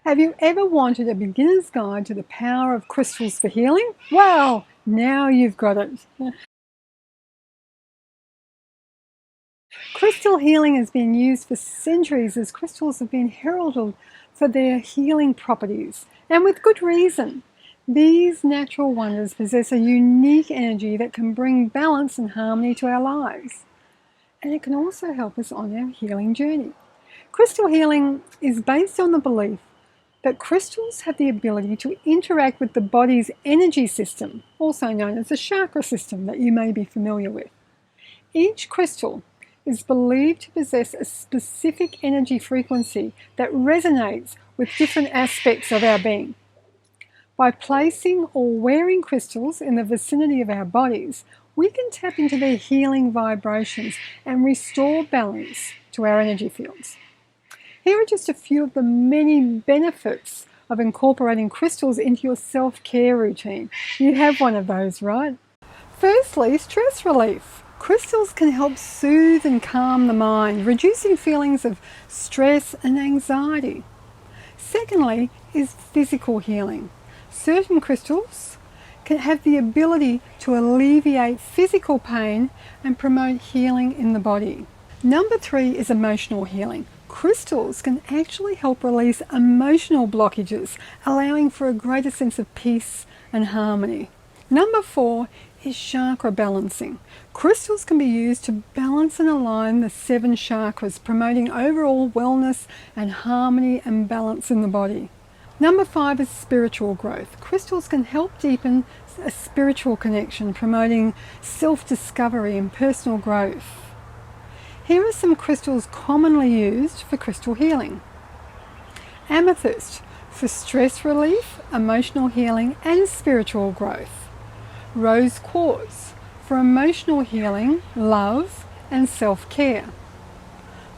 Have you ever wanted a beginner's guide to the power of crystals for healing? Well, now you've got it. Crystal healing has been used for centuries as crystals have been heralded for their healing properties, and with good reason. These natural wonders possess a unique energy that can bring balance and harmony to our lives, and it can also help us on our healing journey. Crystal healing is based on the belief that crystals have the ability to interact with the body's energy system, also known as the chakra system that you may be familiar with. Each crystal is believed to possess a specific energy frequency that resonates with different aspects of our being. By placing or wearing crystals in the vicinity of our bodies, we can tap into their healing vibrations and restore balance to our energy fields. Here are just a few of the many benefits of incorporating crystals into your self-care routine. You have one of those, right? Firstly, stress relief. Crystals can help soothe and calm the mind, reducing feelings of stress and anxiety. Secondly is physical healing. Certain crystals can have the ability to alleviate physical pain and promote healing in the body. Number 3 is emotional healing. Crystals can actually help release emotional blockages, allowing for a greater sense of peace and harmony. Number 4 is chakra balancing. Crystals can be used to balance and align the 7 chakras, promoting overall wellness and harmony and balance in the body. Number 5 is spiritual growth. Crystals can help deepen a spiritual connection, promoting self-discovery and personal growth. Here are some crystals commonly used for crystal healing. Amethyst for stress relief, emotional healing and spiritual growth. Rose quartz for emotional healing, love and self-care.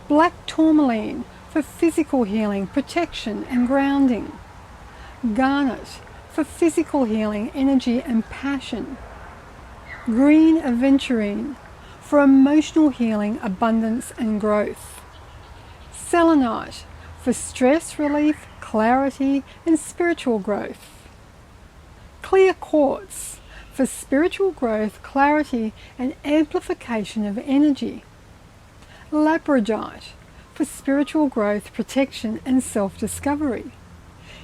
Black tourmaline for physical healing, protection and grounding. Garnet for physical healing, energy and passion. Green aventurine for emotional healing, abundance and growth. Selenite for stress relief, clarity and spiritual growth. Clear quartz for spiritual growth, clarity and amplification of energy. Labradorite for spiritual growth, protection and self-discovery.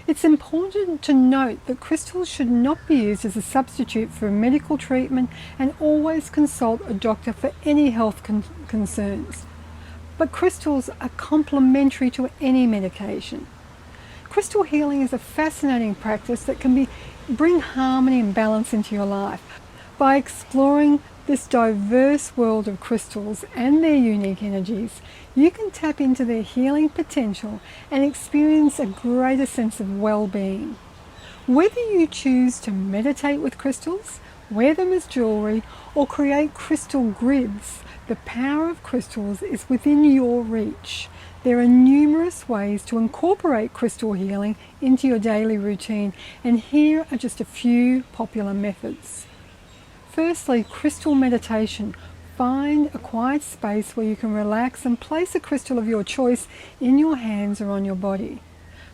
It's important to note that crystals should not be used as a substitute for medical treatment, and always consult a doctor for any health concerns. But crystals are complementary to any medication. Crystal healing is a fascinating practice that can bring harmony and balance into your life. By exploring this diverse world of crystals and their unique energies, you can tap into their healing potential and experience a greater sense of well-being. Whether you choose to meditate with crystals, wear them as jewelry, or create crystal grids, the power of crystals is within your reach. There are numerous ways to incorporate crystal healing into your daily routine, and here are just a few popular methods. Firstly, crystal meditation. Find a quiet space where you can relax and place a crystal of your choice in your hands or on your body.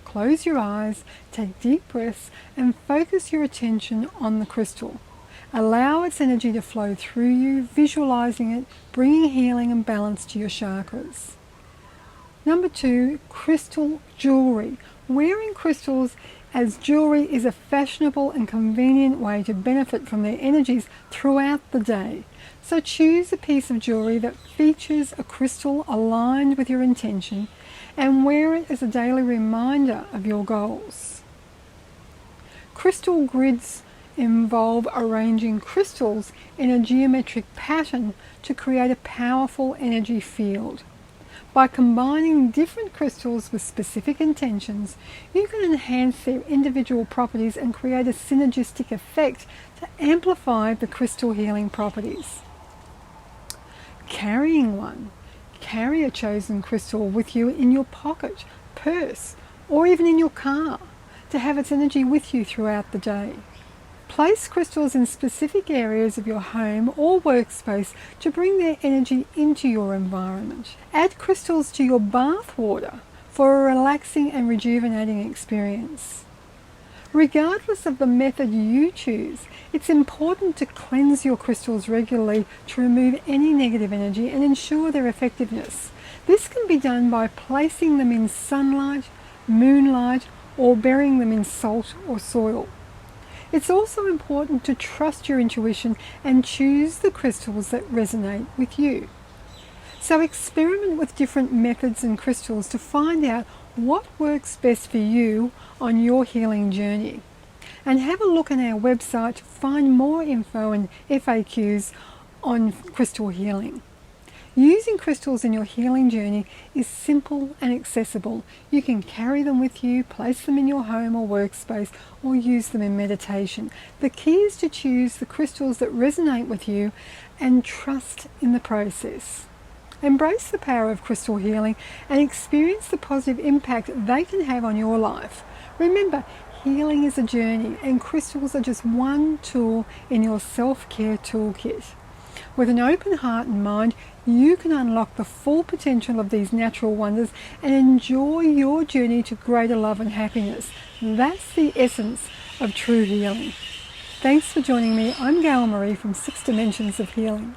Close your eyes, take deep breaths, and focus your attention on the crystal. Allow its energy to flow through you, visualizing it, bringing healing and balance to your chakras. Number 2, crystal jewelry. Wearing crystals as jewelry is a fashionable and convenient way to benefit from their energies throughout the day. So choose a piece of jewelry that features a crystal aligned with your intention and wear it as a daily reminder of your goals. Crystal grids involve arranging crystals in a geometric pattern to create a powerful energy field. By combining different crystals with specific intentions, you can enhance their individual properties and create a synergistic effect to amplify the crystal healing properties. Carrying one. Carry a chosen crystal with you in your pocket, purse, or even in your car to have its energy with you throughout the day. Place crystals in specific areas of your home or workspace to bring their energy into your environment. Add crystals to your bath water for a relaxing and rejuvenating experience. Regardless of the method you choose, it's important to cleanse your crystals regularly to remove any negative energy and ensure their effectiveness. This can be done by placing them in sunlight, moonlight, or burying them in salt or soil. It's also important to trust your intuition and choose the crystals that resonate with you. So experiment with different methods and crystals to find out what works best for you on your healing journey. And have a look on our website to find more info and FAQs on crystal healing. Using crystals in your healing journey is simple and accessible. You can carry them with you, place them in your home or workspace, or use them in meditation. The key is to choose the crystals that resonate with you and trust in the process. Embrace the power of crystal healing and experience the positive impact they can have on your life. Remember, healing is a journey and crystals are just one tool in your self-care toolkit. With an open heart and mind, you can unlock the full potential of these natural wonders and enjoy your journey to greater love and happiness. That's the essence of true healing. Thanks for joining me. I'm Gail Marie from 6 Dimensions of Healing.